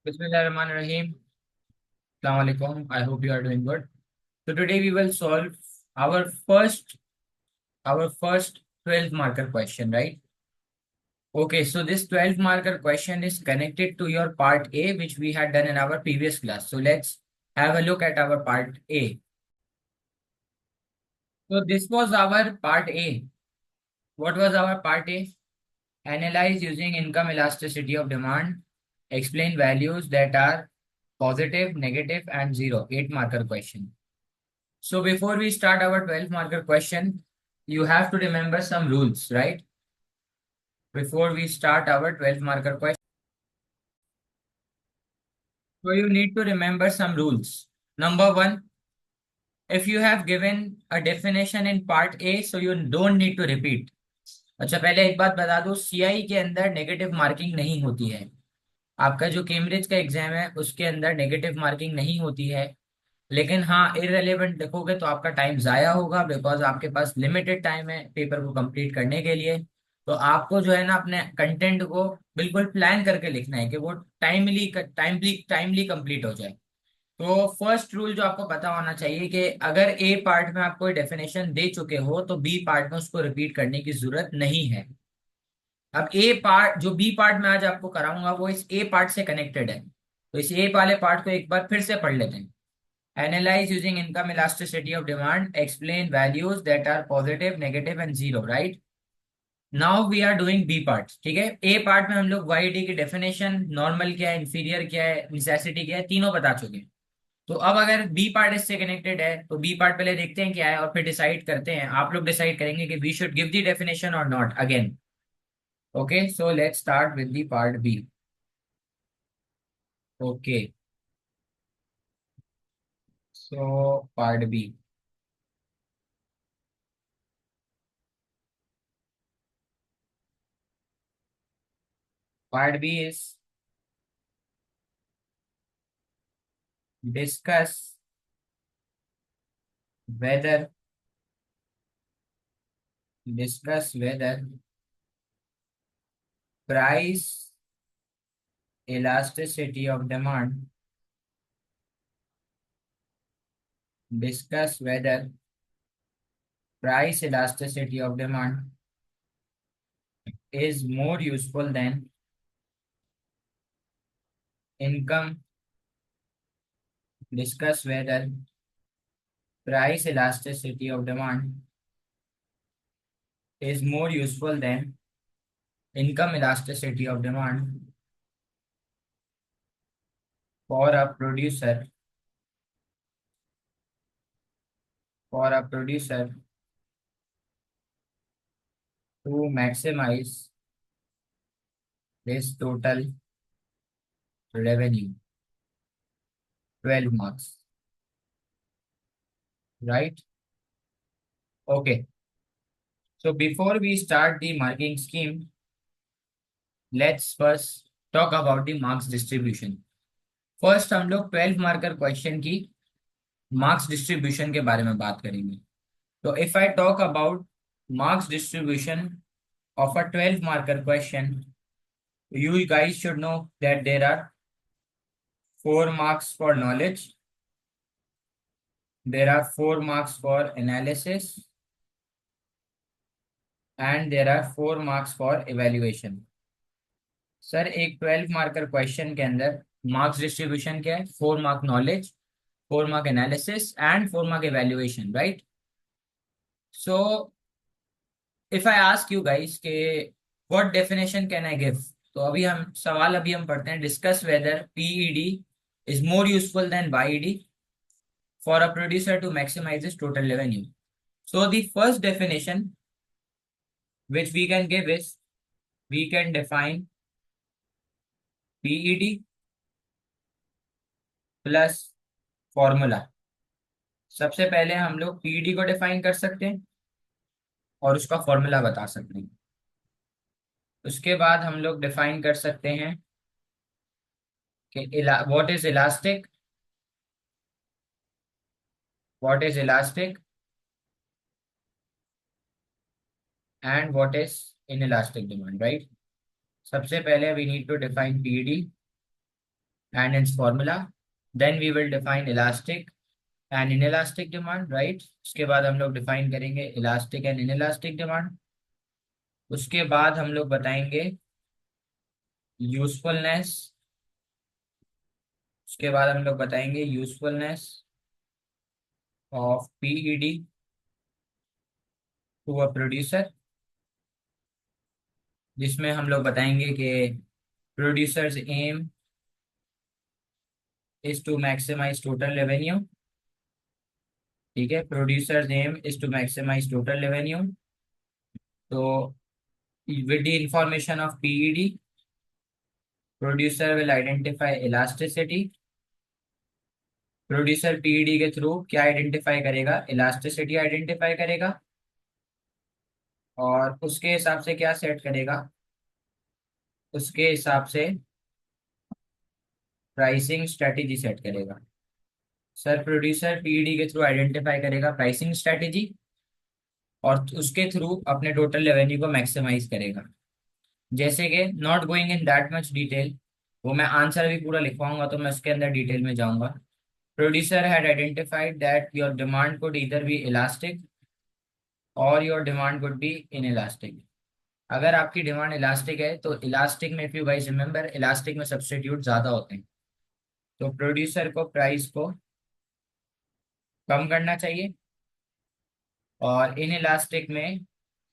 Bismillahirrahmanirrahim. Assalamu alaikum. I hope you are doing good. So today we will solve our first 12 marker question, right? Okay, so this 12 marker question is connected to your part A, which we had done in our previous class. So let's have a look at our part A. So this was our part A. What was our part A? Analyze using income elasticity of demand. Explain values that are positive, negative, and zero. 8 marker question. So before we start our 12 marker question, you have to remember some rules, right? Before we start our 12 marker question. So you need to remember some rules. Number one, if you have given a definition in part A, so you don't need to repeat. अच्छा पहले एक बात बता दूं, CI के अंदर negative marking नहीं होती है। आपका जो कैम्ब्रिज का एग्जाम है उसके अंदर नेगेटिव मार्किंग नहीं होती है। लेकिन हाँ, इररेलेवेंट लिखोगे तो आपका टाइम जाया होगा, बिकॉज आपके पास लिमिटेड टाइम है पेपर को कंप्लीट करने के लिए। तो आपको जो है ना अपने कंटेंट को बिल्कुल प्लान करके लिखना है कि वो टाइमली टाइमली टाइमली कंप्लीट हो जाए। तो फर्स्ट रूल जो आपको पता होना चाहिए कि अगर ए पार्ट में आप कोई डेफिनेशन दे चुके हो तो बी पार्ट में उसको रिपीट करने की जरूरत नहीं है। अब ए पार्ट, जो बी पार्ट में आज आपको कराऊंगा वो इस ए पार्ट से कनेक्टेड है, तो इस ए वाले पार्ट को एक बार फिर से पढ़ लेते हैं। Analyze using income elasticity of demand. Explain values that are positive, negative and zero. Right? Now we are doing B part. ठीक है, A part में हम लोग YD की डेफिनेशन, नॉर्मल क्या है, इंफीरियर क्या है, नेसेसिटी क्या है, तीनों बता चुके हैं। तो अब अगर बी पार्ट इससे कनेक्टेड है तो बी पार्ट पहले देखते हैं क्या है और फिर डिसाइड करते हैं। आप लोग डिसाइड करेंगे कि we should give the definition और not again. Okay, so let's start with the part B. Okay, so part B. Part B is discuss whether discuss whether price elasticity of demand. Discuss whether price elasticity of demand is more useful than income. Discuss whether price elasticity of demand is more useful than income elasticity of demand for a producer to maximize this total revenue. 12 marks, right? Okay. So before we start the marking scheme, let's first talk about the marks distribution. First हम लोग 12 marker question की marks distribution के बारे में बात करेंगे। तो if I talk about marks distribution of a 12 marker question, you guys should know that there are 4 marks for knowledge, there are 4 marks for analysis, and there are 4 marks for evaluation. Sir एक 12 marker question के अंदर marks distribution क्या है? 4 mark knowledge, 4 mark analysis and 4 mark evaluation, right? So if I ask you guys के what definition can I give, तो अभी हम पढ़ते हैं। Discuss whether PED is more useful than YED for a producer to maximise this total revenue. So the first definition which we can give is, we can define PED plus formula. सबसे पहले हम लोग PED को define कर सकते हैं और उसका फॉर्मूला बता सकते हैं। उसके बाद हम लोग डिफाइन कर सकते हैं कि what is elastic, what is elastic and what is inelastic demand, right? सबसे पहले we need to define PED. and its formula. Then we will define elastic and inelastic demand, right? उसके बाद हम लोग डिफाइन करेंगे elastic and inelastic demand. उसके बाद हम लोग बताएंगे यूजफुलनेस। उसके बाद हम लोग बताएंगे usefulness of PED to a producer, जिसमें हम लोग बताएंगे कि producers aim is to maximise total revenue. ठीक है, producers aim is to maximise total revenue. तो with the information of PED, producer will identify elasticity। Producer PED के through क्या आइडेंटिफाई करेगा, इलास्टिसिटी आइडेंटिफाई करेगा, और उसके हिसाब से क्या सेट करेगा, उसके हिसाब से प्राइसिंग स्ट्रेटेजी सेट करेगा। सर प्रोड्यूसर पीईडी के थ्रू आइडेंटिफाई करेगा प्राइसिंग स्ट्रेटेजी, और उसके थ्रू अपने टोटल रेवेन्यू को मैक्सिमाइज करेगा। जैसे कि not going in that much detail, वो मैं आंसर भी पूरा लिखवाऊंगा तो मैं उसके अंदर डिटेल में जाऊंगा। Producer had identified that your demand could either be elastic or your demand could be inelastic। अगर आपकी डिमांड इलास्टिक है तो इलास्टिक में, if you guys remember, elastic में सब्स्टिट्यूट ज्यादा होते हैं, तो प्रोड्यूसर को प्राइस को कम करना चाहिए, और इन इलास्टिक में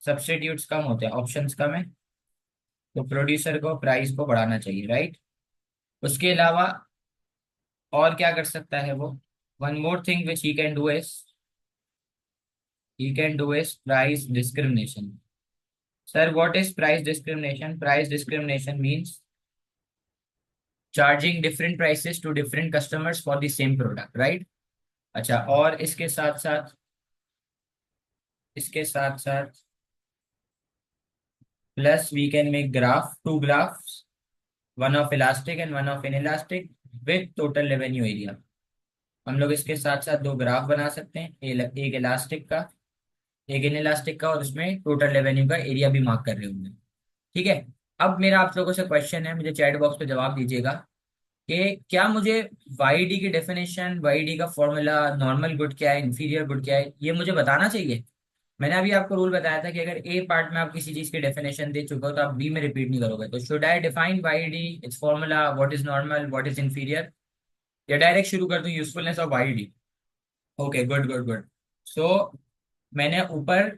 सब्स्टिट्यूट्स कम होते हैं, ऑप्शंस कम है, तो प्रोड्यूसर को प्राइस को बढ़ाना चाहिए, राइट। उसके अलावा और क्या कर सकता है वो, one more thing which he can do is price discrimination. Sir, what is price discrimination? Price discrimination means charging different prices to different customers for the same product, right? अच्छा, और इसके साथ साथ plus we can make graph, two graphs, one of elastic and one of inelastic with total revenue area। हम लोग इसके साथ साथ दो ग्राफ बना सकते हैं, एक इलास्टिक का, एक इनइलास्टिक का, और उसमें टोटल रेवेन्यू का एरिया भी मार्क कर रहे होंगे। ठीक है। अब मेरा आप लोगों से क्वेश्चन है, मुझे चैट बॉक्स पे जवाब दीजिएगा कि क्या मुझे वाईडी की डेफिनेशन, वाईडी का फॉर्मूला, नॉर्मल गुड क्या है, इंफीरियर गुड क्या है, ये मुझे बताना चाहिए। मैंने अभी आपको रूल बताया था कि अगर ए पार्ट में आप किसी चीज की डेफिनेशन दे चुके हो तो आप बी में रिपीट नहीं करोगे। तो should I define YD, its formula, what is normal, what is inferior, या डायरेक्ट शुरू कर दूं usefulness of YD? Okay, good good good. So मैंने ऊपर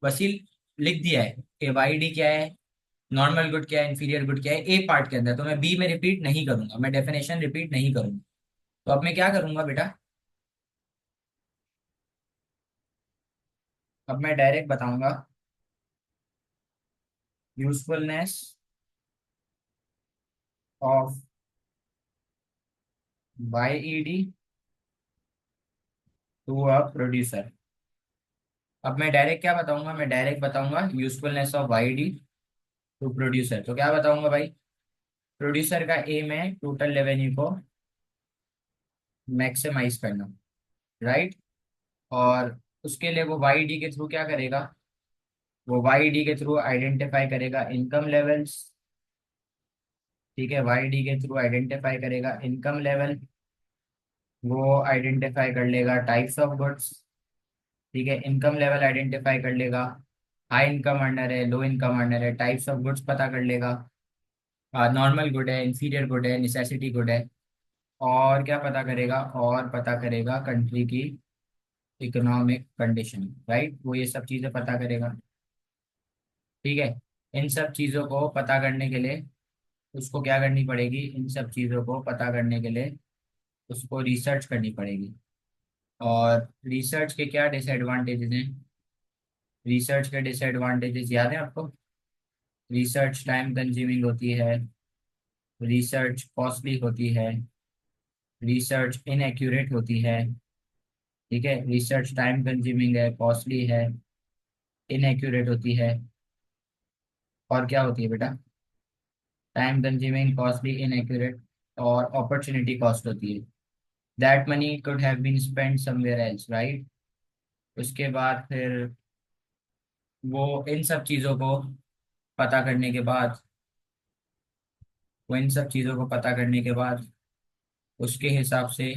वसील लिख दिया है कि वाईडी क्या है, नॉर्मल गुड क्या है, इंफीरियर गुड क्या है, ए पार्ट के अंदर। तो मैं बी में रिपीट नहीं करूंगा, मैं डेफिनेशन रिपीट नहीं करूंगा। तो अब मैं क्या करूंगा बेटा, अब मैं डायरेक्ट बताऊंगा usefulness of YED to a producer. अब मैं डायरेक्ट क्या बताऊंगा, मैं डायरेक्ट बताऊंगा usefulness of YED to producer. तो क्या बताऊंगा भाई, प्रोड्यूसर का एम है टोटल रेवेन्यू को मैक्सिमाइज करना, राइट। और उसके लिए वो वाईडी के थ्रू क्या करेगा, वो वाईडी के थ्रू आइडेंटिफाई करेगा इनकम लेवल्स। ठीक है, वाईडी के थ्रू आइडेंटिफाई करेगा इनकम लेवल, वो आइडेंटिफाई कर लेगा टाइप्स ऑफ गुड्स। ठीक है, इनकम लेवल आइडेंटिफाई कर लेगा, हाई इनकम अर्नर है, लो इनकम अर्नर है, टाइप्स ऑफ गुड्स पता कर लेगा, नॉर्मल गुड है, इंफीरियर गुड है, नेसेसिटी गुड है, और क्या पता करेगा, और पता करेगा कंट्री की इकोनॉमिक कंडीशन, राइट। वो ये सब चीज़ें पता करेगा। ठीक है, इन सब चीज़ों को पता करने के लिए उसको क्या करनी पड़ेगी, इन सब चीज़ों को पता करने के लिए उसको रिसर्च करनी पड़ेगी। और रिसर्च के क्या डिसएडवांटेजेस हैं, रिसर्च के डिसएडवांटेजेस याद है आपको? रिसर्च टाइम कंज्यूमिंग होती है, रिसर्च कॉस्टली होती है, रिसर्च इनएक्यूरेट होती है। ठीक है, रिसर्च टाइम कंज्यूमिंग है, कॉस्टली है, इनएक्यूरेट होती है, और क्या होती है बेटा, टाइम कंज्यूमिंग, कॉस्टली, इनएक्यूरेट, और अपॉर्चुनिटी कॉस्ट होती है। That money could have been spent somewhere else, right. उसके बाद फिर वो इन सब चीज़ों को पता करने के बाद, वो इन सब चीज़ों को पता करने के बाद उसके हिसाब से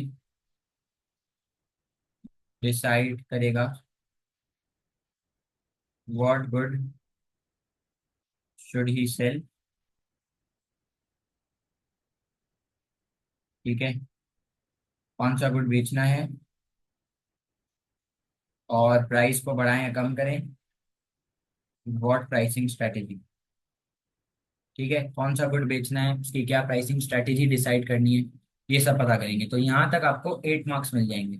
डिसाइड करेगा what good should he sell. ठीक है, कौन सा गुड बेचना है और प्राइस को बढ़ाएं या कम करें, व्हाट प्राइसिंग स्ट्रेटेजी। ठीक है, कौन सा गुड बेचना है, उसकी क्या प्राइसिंग स्ट्रेटेजी डिसाइड करनी है, ये सब पता करेंगे। तो यहाँ तक आपको 8 मार्क्स मिल जाएंगे।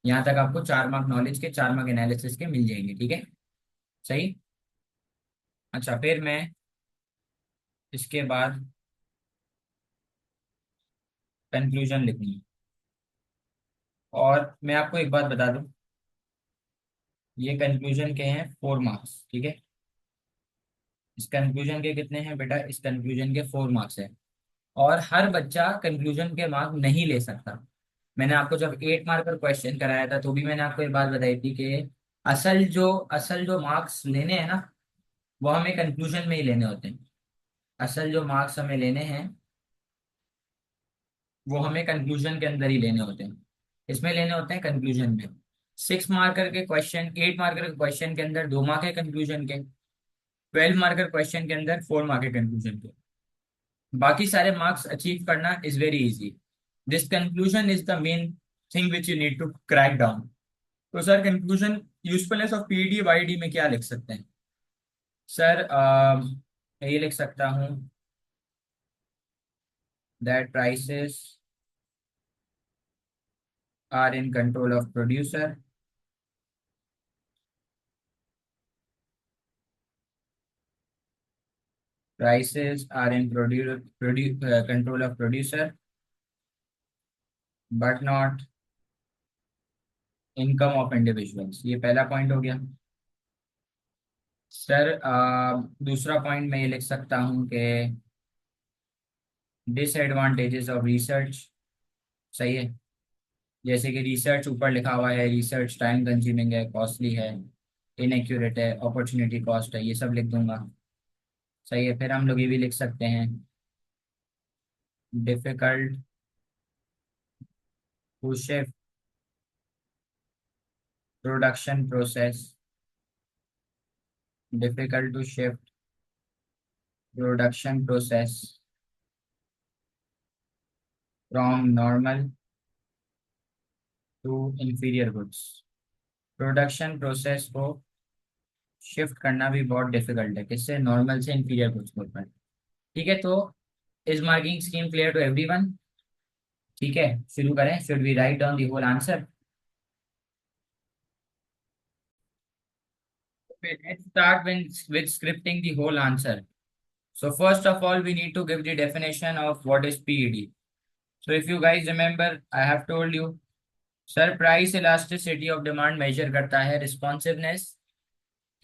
यहाँ तक आपको 4 मार्क नॉलेज के, 4 मार्क एनालिसिस के मिल जाएंगे। ठीक है, सही। अच्छा, फिर मैं इसके बाद कंक्लूजन लिखनी है। और मैं आपको एक बात बता दूं, ये कंक्लूजन के हैं 4 मार्क्स। ठीक है, इस कंक्लूजन के कितने हैं बेटा, इस कंक्लूजन के 4 मार्क्स है। और हर बच्चा कंक्लूजन के मार्क नहीं ले सकता। मैंने आपको जब 8 मार्क पर क्वेश्चन कराया था तो भी मैंने आपको एक बात बताई थी कि असल जो मार्क्स लेने हैं ना, वो हमें कंक्लूजन में ही लेने होते हैं। असल जो मार्क्स हमें लेने हैं वो हमें कंक्लूजन के अंदर ही लेने होते हैं। इसमें लेने होते हैं कंक्लूजन में। 6 मार्कर के क्वेश्चन, 8 मार्कर के क्वेश्चन के अंदर 2 मार्क है कंक्लूजन के। 12 मार्कर क्वेश्चन के अंदर 4 मार्क है कंक्लूजन के। बाकी सारे मार्क्स अचीव करना is very easy. This conclusion is the main thing which you need to crack down. तो sir conclusion, usefulness of PD YD में क्या लिख सकते हैं सर? ये लिख सकता हूँ that prices are in control of producer. Prices are in control of producer but not income of individuals। ये पहला पॉइंट हो गया सर। दूसरा पॉइंट मैं ये लिख सकता हूँ कि डिसएडवांटेजेस ऑफ रिसर्च। सही है, जैसे कि रिसर्च ऊपर लिखा हुआ है, रिसर्च टाइम कंज्यूमिंग है, कॉस्टली है, इनएक्यूरेट है, अपॉर्चुनिटी कॉस्ट है, ये सब लिख दूंगा। सही है, फिर हम लोग ये भी लिख सकते हैं difficult to shift production process, difficult to shift production process from normal to inferior goods. Production process को शिफ्ट करना भी बहुत डिफिकल्ट है, किससे, नॉर्मल से इंफीरियर गुड्स के ऊपर। ठीक है, तो is marking scheme clear to everyone? ठीक है, शुरू करें। Should we write down the whole answer? Let's start with scripting the whole answer. So first of all, we need to give the definition of what is PED. So if you guys remember, I have told you, sir price elasticity of demand measure करता है responsiveness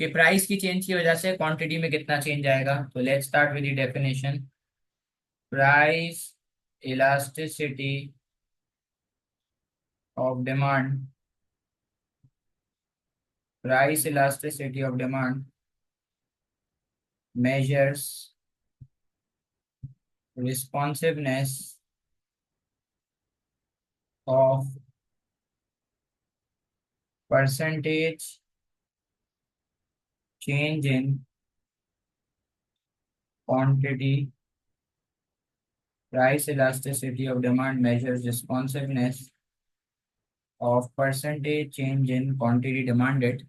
कि price की change की वजह से quantity में कितना change आएगा। तो let's start with the definition. Price elasticity of demand, price elasticity of demand measures responsiveness of percentage change in quantity। Price elasticity of demand measures responsiveness of percentage change in quantity demanded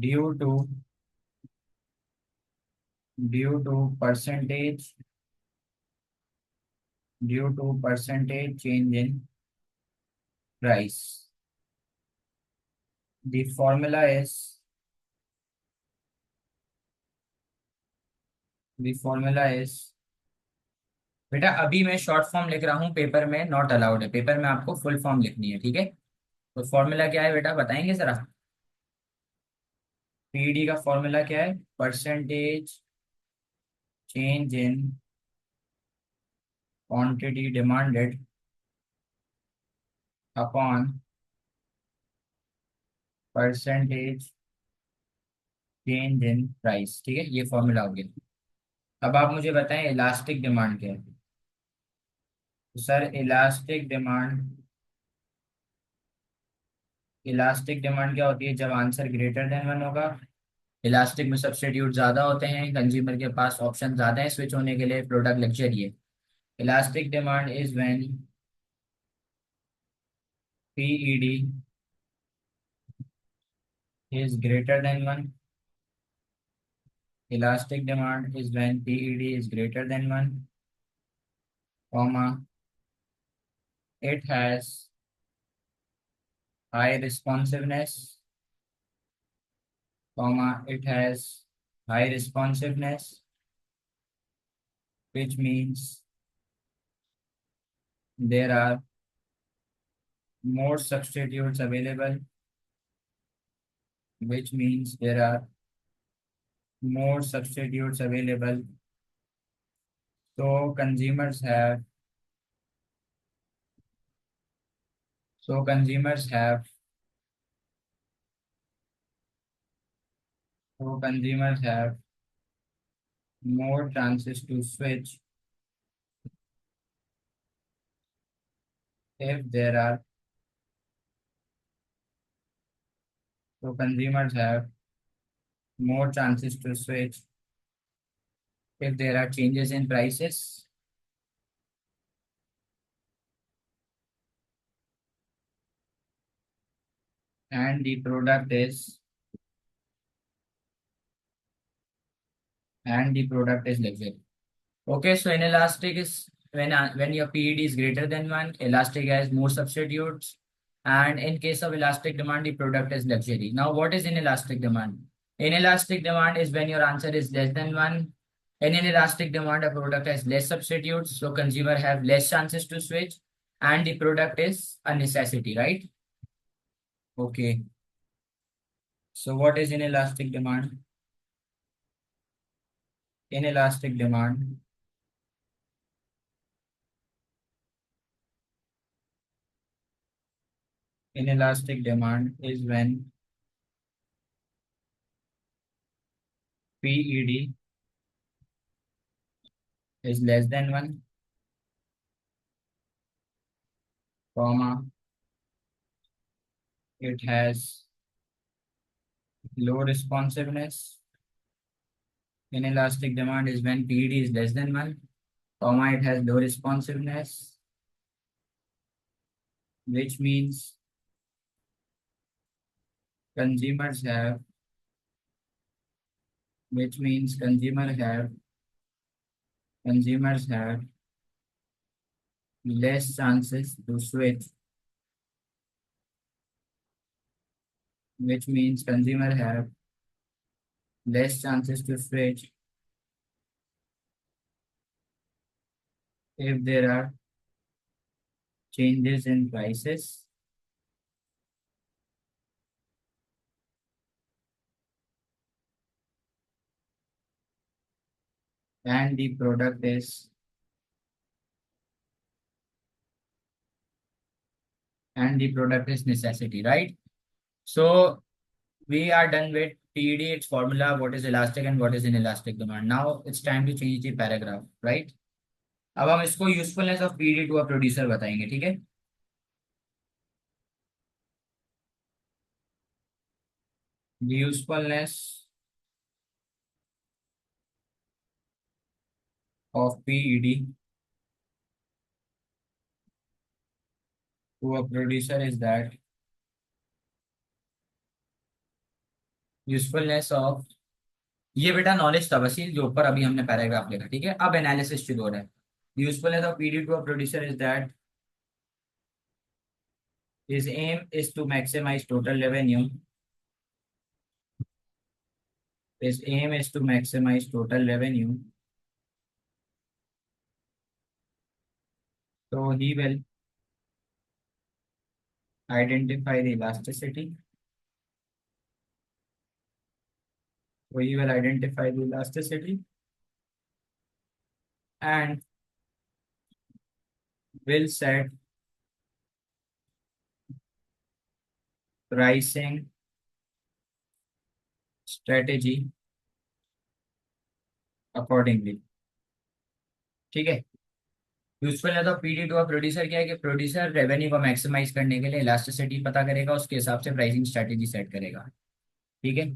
due to due to percentage percentage change in price। The formula is the formula is बेटा अभी मैं short form लिख रहा हूँ, paper में not allowed है, paper में आपको फुल फॉर्म लिखनी है। ठीक है, तो फॉर्मूला क्या है बेटा, बताएंगे जरा? पीडी का फॉर्मूला क्या है? Percentage change in quantity demanded upon percentage change in price. ठीक है, ये फॉर्मूला हो गया। अब आप मुझे बताएं इलास्टिक डिमांड क्या है? सर इलास्टिक डिमांड क्या होती है? जब आंसर ग्रेटर देन वन होगा, इलास्टिक में सब्स्टिट्यूट ज्यादा होते हैं, कंज्यूमर के पास ऑप्शन ज्यादा है स्विच होने के लिए, प्रोडक्ट लग्जरी है। Elastic demand is when PED is greater than 1. Elastic demand is when PED is greater than 1, comma, it has high responsiveness, comma, it has high responsiveness, which means there are more substitutes available, which means there are more substitutes available. So consumers have, so consumers have, so consumers have more chances to switch if there are, so consumers have more chances to switch if there are changes in prices, and the product is luxury. Okay, so inelastic is when your PED is greater than one, elastic has more substitutes, and in case of elastic demand, the product is luxury. Now, what is inelastic demand? Inelastic demand is when your answer is less than one. In inelastic demand, a product has less substitutes, so consumer have less chances to switch, and the product is a necessity, right? Okay. So what is inelastic demand? Inelastic demand inelastic demand is when PED is less than 1, comma, it has low responsiveness. Inelastic demand is when PED is less than 1, comma, it has low responsiveness, which means consumers have, which means consumers have less chances to switch, which means consumer have less chances to switch if there are changes in prices, and the product is necessity, right? So we are done with PED, its formula, what is elastic and what is inelastic demand. Now it's time to change the paragraph, right? अब हम इसको usefulness of PD to a producer बताएंगे, ठीक है? Usefulness of PED to a producer is that usefulness of, ये बेटा knowledge था बस, ये जो ऊपर अभी हमने पैराग्राफ लिखा, ठीक है? अब एनालिसिस शुरू हो रहा है। Usefulness of PD to a producer is that his aim is to maximize total revenue. His aim is to maximize total revenue. So he will identify the elasticity. So he will identify the elasticity and will set pricing strategy accordingly. ठीक है? Useful है तो PD to producer क्या है कि producer revenue को maximise करने के लिए इलास्टिसिटी पता करेगा, उसके हिसाब से प्राइसिंग स्ट्रेटेजी सेट करेगा। ठीक है।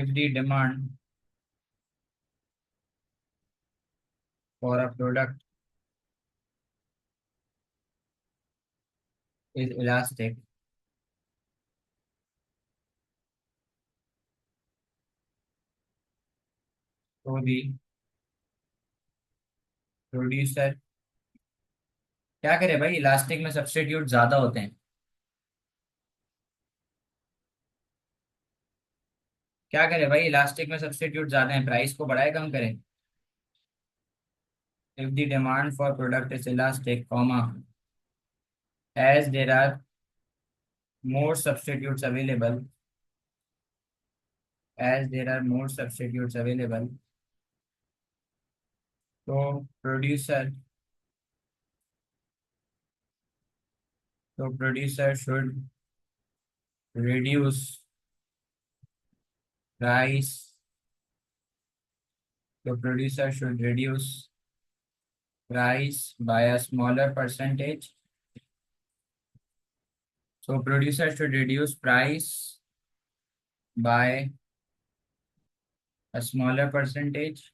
If the demand for a product is elastic, तो दी प्रोड्यूसर क्या करे भाई, इलास्टिक में सब्स्टिट्यूट ज्यादा होते हैं। क्या करे भाई, इलास्टिक में सब्स्टिट्यूट ज्यादा है, प्राइस को बढ़ाए कम करें। If the demand for product is elastic comma as there are more substitutes available, as there are more substitutes available, तो प्रोड्यूसर शुड रिड्यूस प्राइस, तो producer should reduce price by a smaller percentage. So producer should reduce price by a smaller percentage,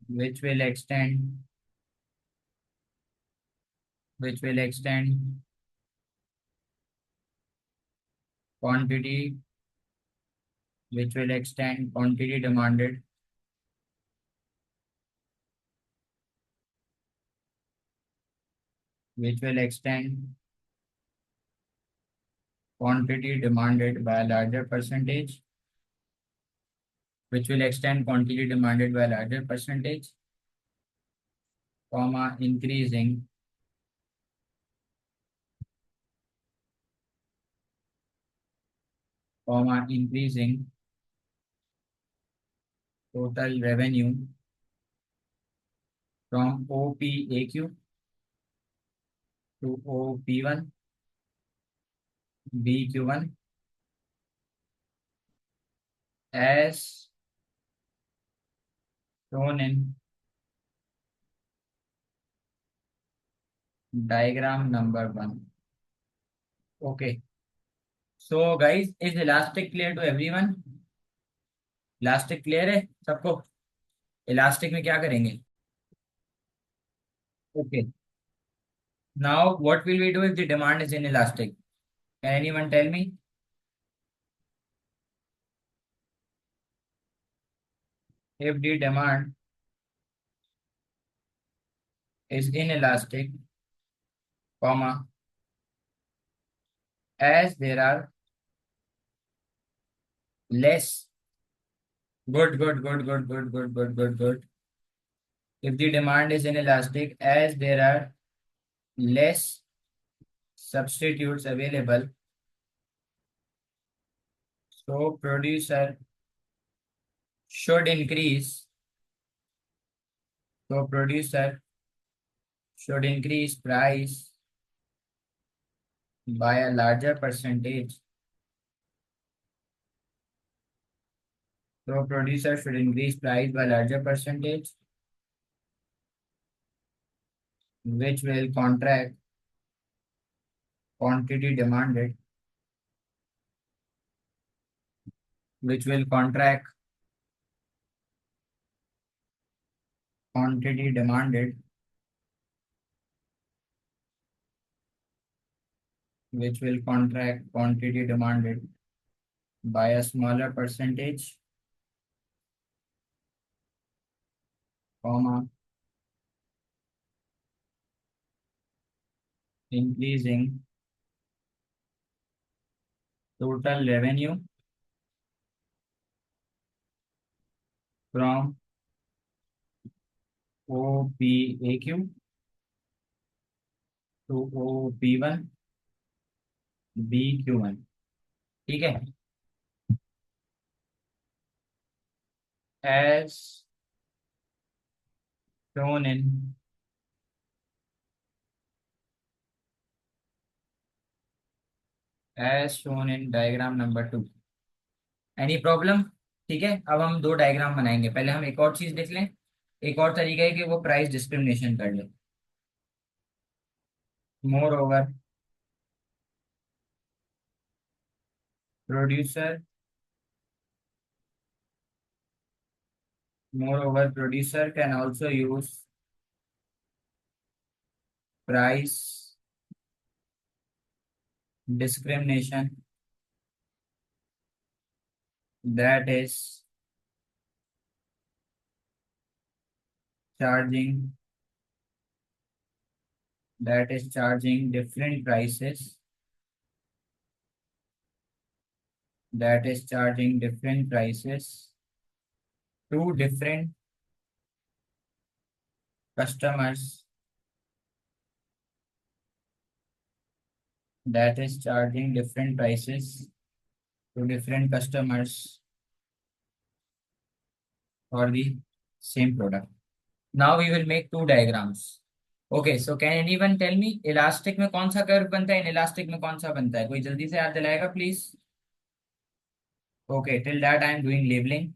which will extend which will extend quantity which will extend quantity demanded, which will extend quantity demanded by a larger percentage, which will extend quantity demanded by a larger percentage, comma increasing total revenue from OPAQ to OP1 BQ1 as shown in diagram number 1. Okay. So guys, is elastic clear to everyone? Elastic clear है सबको? Elastic में क्या करेंगे? Okay, now what will we do if the demand is inelastic? Can anyone tell me? If the demand is inelastic, comma, as there are less. Good. If the demand is inelastic, as there are less substitutes available, so should increase. Producer should increase price by a larger percentage. So producer should increase price by larger percentage, which will contract quantity demanded, which will contract quantity demanded, which will contract quantity demanded by a smaller percentage, comma, increasing total revenue from OPAQ to OP1 BQ1। ठीक है। as shown in diagram number 2। Any problem? ठीक है, अब हम दो diagram बनाएंगे। पहले हम एक और चीज देख लें। एक और तरीका है कि वो प्राइस डिस्क्रिमिनेशन कर ले। More over producer, moreover producer can also use price discrimination, that is charging charging different prices, that is charging different prices to different customers, that is charging different prices to different customers for the same product. Now we will make two diagrams. Okay, so can anyone tell me elastic में कौन सा curve बनता है, inelastic में कौन सा बनता है? कोई जल्दी से याद दिलाएगा please. Okay, till that I am doing labeling.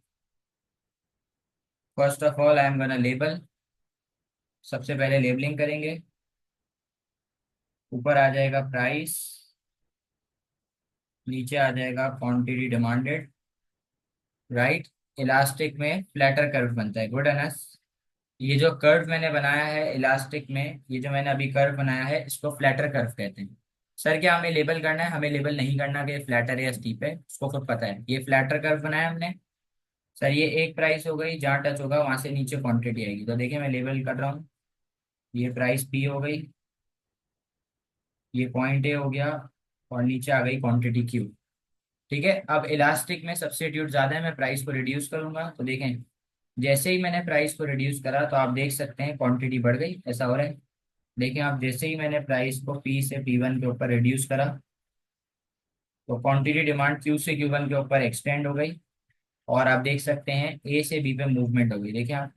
First of all I am gonna label. सबसे पहले लेबलिंग करेंगे। ऊपर आ जाएगा प्राइस, नीचे आ जाएगा क्वांटिटी डिमांडेड, राइट। इलास्टिक में फ्लैटर कर्व बनता है, गुड अनस। ये जो कर्व मैंने बनाया है इलास्टिक में, ये जो मैंने अभी कर्व बनाया है, इसको फ्लैटर कर्व कहते हैं। सर क्या हमें लेबल करना है? हमें लेबल नहीं करना कि ये फ्लैटर है या स्टीप है, उसको खुद पता है। ये फ्लैटर कर्व बनाया हमने। सर ये एक प्राइस हो गई, जहाँ टच होगा वहां से नीचे क्वांटिटी आएगी। तो देखिए मैं लेबल कर रहा हूँ। ये प्राइस पी हो गई, ये पॉइंट ए हो गया, और नीचे आ गई क्वांटिटी क्यू। ठीक है, अब इलास्टिक में सब्स्टिट्यूट ज्यादा है, मैं प्राइस को रिड्यूस करूंगा। तो देखें जैसे ही मैंने प्राइस को रिड्यूस करा तो आप देख सकते हैं क्वांटिटी बढ़ गई, ऐसा हो रहा है। देखें आप, जैसे ही मैंने प्राइस को पी से पी वन के ऊपर रिड्यूस करा तो क्वांटिटी डिमांड क्यू से क्यू वन के ऊपर एक्सटेंड हो गई। और आप देख सकते हैं ए से बी पे मूवमेंट हो गई। देखिए आप,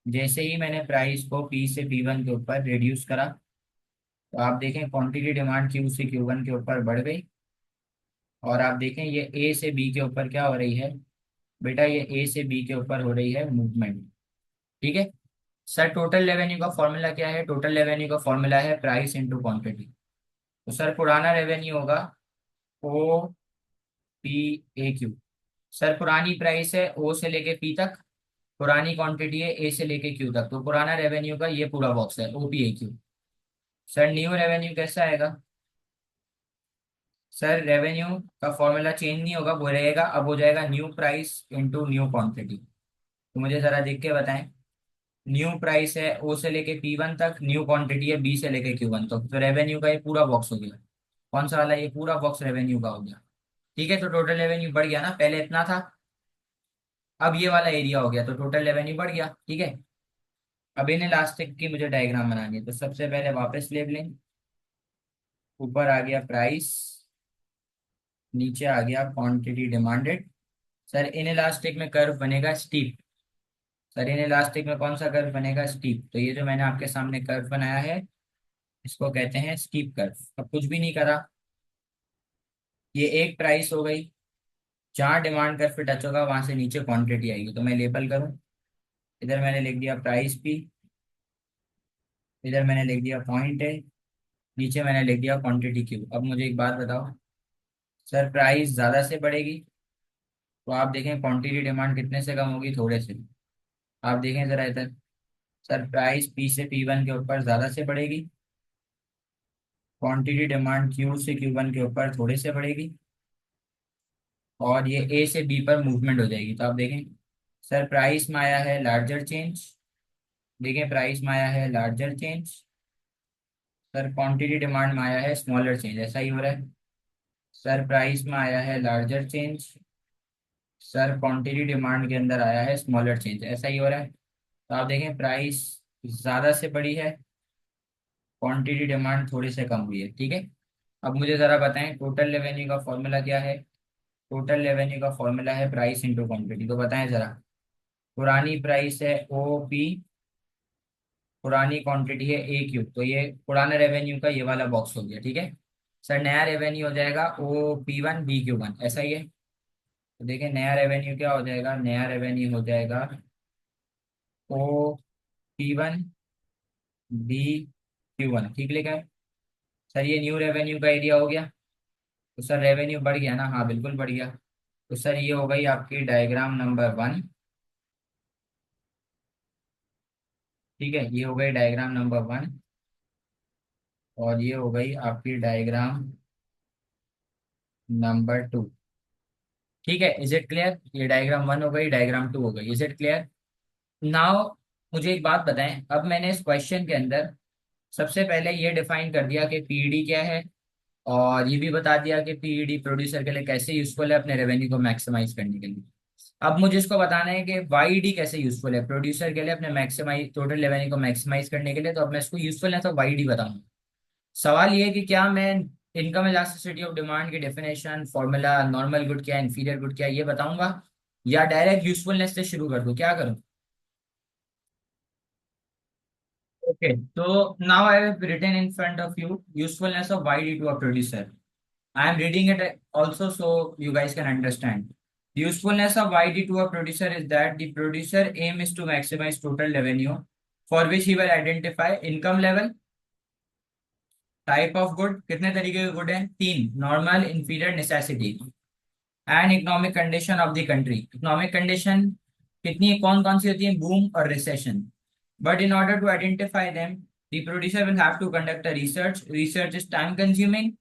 जैसे ही मैंने प्राइस को पी से पी वन के ऊपर रिड्यूस करा तो आप देखें क्वांटिटी डिमांड क्यू से क्यू वन के ऊपर बढ़ गई। और आप देखें ये ए से बी के ऊपर क्या हो रही है बेटा, ये ए से बी के ऊपर हो रही है मूवमेंट। ठीक है। सर टोटल रेवेन्यू का फॉर्मूला क्या है? टोटल रेवेन्यू का फॉर्मूला है प्राइस इनटू क्वांटिटी। तो सर पुराना रेवेन्यू होगा O P A Q. Sir पुरानी प्राइस है ओ से लेके पी तक, पुरानी क्वांटिटी है ए से लेके क्यू तक, तो पुराना रेवेन्यू का ये पूरा बॉक्स है O P A Q. Sir new revenue कैसा आएगा? सर रेवेन्यू का फॉर्मूला चेंज नहीं होगा, वो रहेगा, अब हो जाएगा new price into new quantity. तो मुझे जरा देख के बताएं। न्यू प्राइस है ओ से लेके पी वन तक, न्यू क्वांटिटी है बी से लेके क्यू वन तक, तो रेवेन्यू का ये पूरा बॉक्स हो गया। कौन सा वाला? ये पूरा बॉक्स रेवेन्यू का हो गया। ठीक है, तो टोटल रेवेन्यू बढ़ गया ना, पहले इतना था, अब ये वाला एरिया हो गया, तो टोटल रेवेन्यू बढ़ गया। ठीक है, अब इन इलास्टिक की मुझे डायग्राम बनानी है। तो सबसे पहले वापस लेबलिंग। ऊपर आ गया प्राइस, नीचे आ गया quantity demanded. Sir in elastic में कर्व बनेगा स्टीप। सर इन इलास्टिक में कौन सा कर्व बनेगा? स्टीप। तो ये जो मैंने आपके सामने कर्व बनाया है इसको कहते हैं स्टीप कर्व। अब कुछ भी नहीं करा, ये एक प्राइस हो गई, जहाँ डिमांड कर्व पे टच होगा वहां से नीचे क्वांटिटी आएगी। तो मैं लेबल करूँ, इधर मैंने लिख दिया प्राइस पी, इधर मैंने लिख दिया पॉइंट है, नीचे मैंने लिख दिया क्वांटिटी क्यू। अब मुझे एक बात बताओ, सर प्राइस ज्यादा से बढ़ेगी तो आप देखें क्वांटिटी डिमांड कितने से कम होगी? थोड़े से। आप देखें जरा इधर, सर प्राइस पी से पी वन के ऊपर ज्यादा से बढ़ेगी, क्वांटिटी डिमांड क्यू से क्यू वन के ऊपर थोड़े से बढ़ेगी, और ये ए से बी पर मूवमेंट हो जाएगी। तो आप देखें सर प्राइस में आया है लार्जर चेंज, देखें प्राइस में आया है larger change, sir quantity demand में आया है स्मॉलर चेंज, ऐसा ही हो रहा है। सर प्राइस में आया है larger change, sir quantity demand के अंदर आया है स्मॉलर चेंज, ऐसा ही हो रहा है। तो आप देखें प्राइस ज्यादा से बड़ी है, क्वांटिटी डिमांड थोड़ी से कम हुई है। ठीक है, अब मुझे जरा बताएं टोटल रेवेन्यू का फॉर्मूला क्या है? टोटल रेवेन्यू का फॉर्मूला है प्राइस इंटू क्वांटिटी। तो बताएं जरा। पुरानी प्राइस है ओ पी, पुरानी क्वांटिटी है ए क्यू, तो ये पुराना रेवेन्यू का ये वाला बॉक्स हो गया। ठीक है, सर नया रेवेन्यू हो जाएगा O P one B Q one, ऐसा ही है। तो देखिए नया रेवेन्यू क्या हो जाएगा, नया रेवेन्यू हो जाएगा O P1 B Q1, ठीक लिखा है सर। ये न्यू रेवेन्यू का एरिया हो गया। तो सर रेवेन्यू बढ़ गया ना, हाँ बिल्कुल बढ़ गया। तो सर ये हो गई आपकी डायग्राम नंबर 1। ठीक है, ये हो गई डायग्राम नंबर 1। और ये हो गई आपकी डायग्राम नंबर 2। ठीक है, इज इट क्लियर? ये डायग्राम 1 हो गई, डायग्राम 2 हो गई, इज इट क्लियर? नाउ मुझे एक बात बताएं, अब मैंने इस क्वेश्चन के अंदर सबसे पहले ये डिफाइन कर दिया कि पीईडी क्या है, और ये भी बता दिया कि पीईडी प्रोड्यूसर के लिए कैसे यूजफुल है अपने रेवेन्यू को मैक्सिमाइज करने के लिए। अब मुझे इसको बताना है कि वाईडी कैसे यूजफुल है प्रोड्यूसर के लिए अपने मैक्सिमाइज टोटल रेवेन्यू को मैक्सिमाइज करने के लिए। तो अब मैं इसको यूजफुलनेस ऑफ वाईडी बताऊंगा। सवाल ये है कि क्या मैं इनकम इलास्टिसिटी ऑफ डिमांड की डेफिनेशन, फॉर्मूला, नॉर्मल गुड क्या है, इंफीरियर गुड क्या है, ये बताऊंगा, या डायरेक्ट यूजफुलनेस से शुरू कर दूं, क्या करूं? Okay, so now I have written in front of you usefulness of YD to a producer. I am reading it also so you guys can understand. Usefulness of YD to a producer is that the producer aim is to maximize total revenue, for which he will identify income level, type of good, कितने तरीके के good हैं, तीन, normal, inferior, necessity, and economic condition of the country. Economic condition कितनी कौन कौन सी होती है, बूम और recession. But in order to identify them the producer will have to conduct a research. Research is time consuming,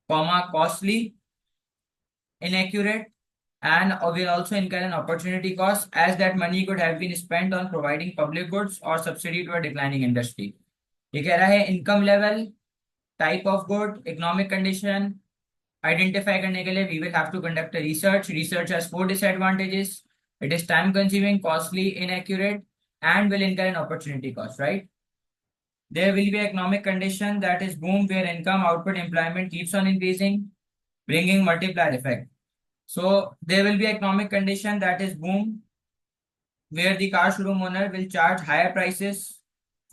comma costly, inaccurate, and will also incur an opportunity cost as that money could have been spent on providing public goods or subsidy to a declining industry। ये कह रहा है income level, type of good, economic condition identify करने के लिए we will have to conduct a research. Research has four disadvantages: it is time consuming, costly, inaccurate, and will incur an opportunity cost, right? There will be economic condition that is boom where income, output, employment keeps on increasing, bringing multiplier effect. So there will be economic condition that is boom where the car showroom owner will charge higher prices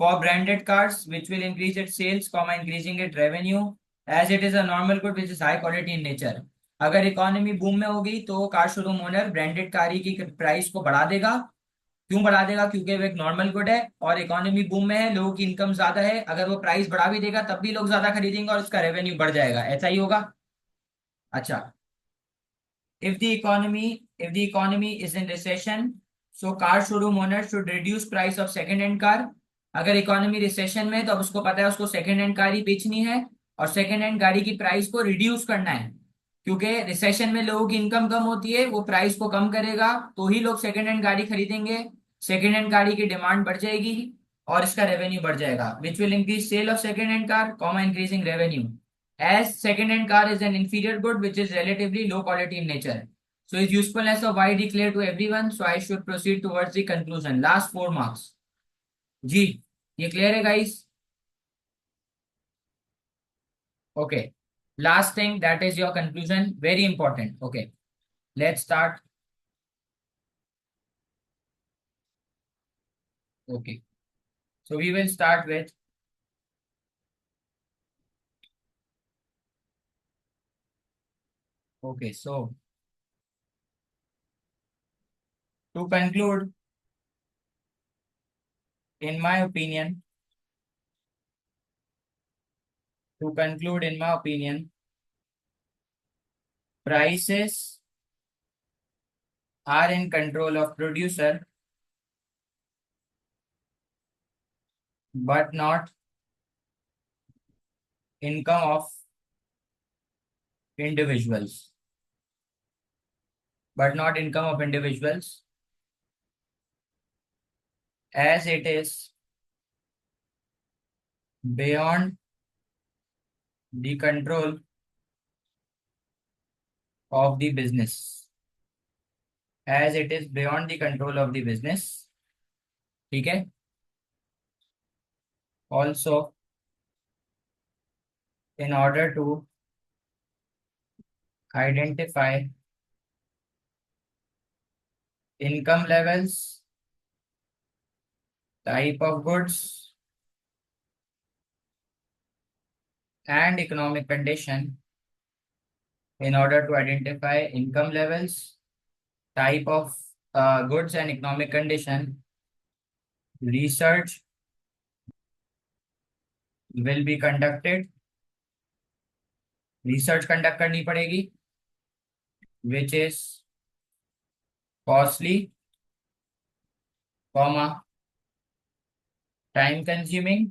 for branded cars, which will increase its sales, comma increasing its revenue, as it is a normal good which is high quality in nature। अगर economy boom में होगी तो car showroom owner branded car की price को बढ़ा देगा। क्यों बढ़ा देगा? क्योंकि वो एक नॉर्मल गुड है और इकोनॉमी बूम में है, लोगों की इनकम ज्यादा है, अगर वो प्राइस बढ़ा भी देगा तब भी लोग ज्यादा खरीदेंगे और उसका रेवेन्यू बढ़ जाएगा, ऐसा ही होगा। अच्छा, if the economy is in recession, so car showroom owner should reduce price of second hand car। अगर इकोनॉमी रिसेशन में है तो अब उसको पता है उसको सेकंड हैंड कार ही बेचनी है और सेकंड हैंड गाड़ी की प्राइस को रिड्यूस करना है, क्योंकि रिसेशन में लोगों की इनकम कम होती है, वो प्राइस को कम करेगा तो ही लोग सेकंड हैंड गाड़ी खरीदेंगे, सेकंड हैंड गाड़ी की डिमांड बढ़ जाएगी और इसका रेवेन्यू बढ़ जाएगा, which will increase sale of second hand car, comma increasing revenue, as second-hand car is an inferior good which is relatively low quality in nature. So its usefulness of Y declared to everyone. So I should proceed towards the conclusion. Last 4 marks. जी, ये clear है guys? Okay. Last thing, that is your conclusion. Very important. Okay. Let's start. Okay. So we will start with, okay. So to conclude, in my opinion, prices are in control of producer, but not income of individuals, as it is beyond the control of the business, as it is beyond the control of the business। ठीक है, also in order to identify income levels, type of goods, and economic condition, in order to identify income levels, type of goods and economic condition, research will be conducted, research conduct करनी पड़ेगी, which is costly, comma, time consuming,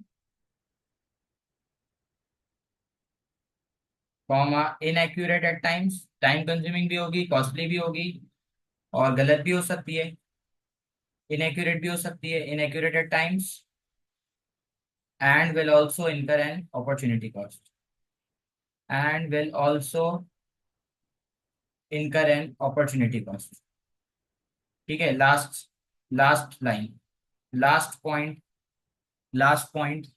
comma, inaccurate at times, time consuming भी होगी, costly भी होगी और गलत भी हो सकती है, inaccurate भी हो सकती है, inaccurate at times, and will also incur an opportunity cost, and will also incur an opportunity cost. ठीक है, last last line, last point,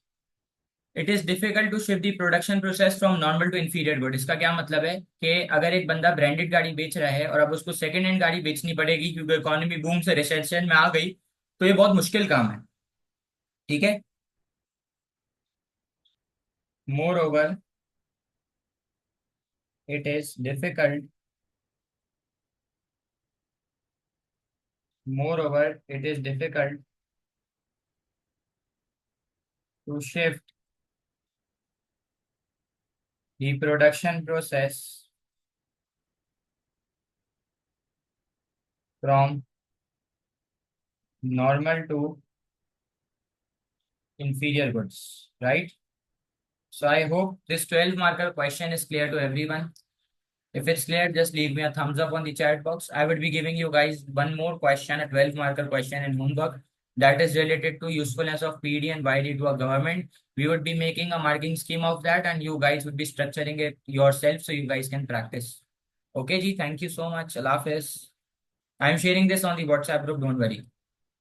it is difficult to shift the production process from normal to inferior good. इसका क्या मतलब है कि अगर एक बंदा ब्रांडेड गाड़ी बेच रहा है और अब उसको सेकंड हैंड गाड़ी बेचनी पड़ेगी क्योंकि इकोनॉमी बूम से रिसेशन में आ गई, तो ये बहुत मुश्किल काम है। ठीक है, moreover it is difficult, moreover it is difficult to shift the production process from normal to inferior goods, right? So I hope this 12 marker question is clear to everyone. If it's clear, just leave me a thumbs up on the chat box. I would be giving you guys one more question, a 12 marker question in homework that is related to usefulness of PD and YD to a government. We would be making a marking scheme of that and you guys would be structuring it yourself so you guys can practice. Okay, ji, thank you so much. Allah Hafiz. I am sharing this on the WhatsApp group, don't worry.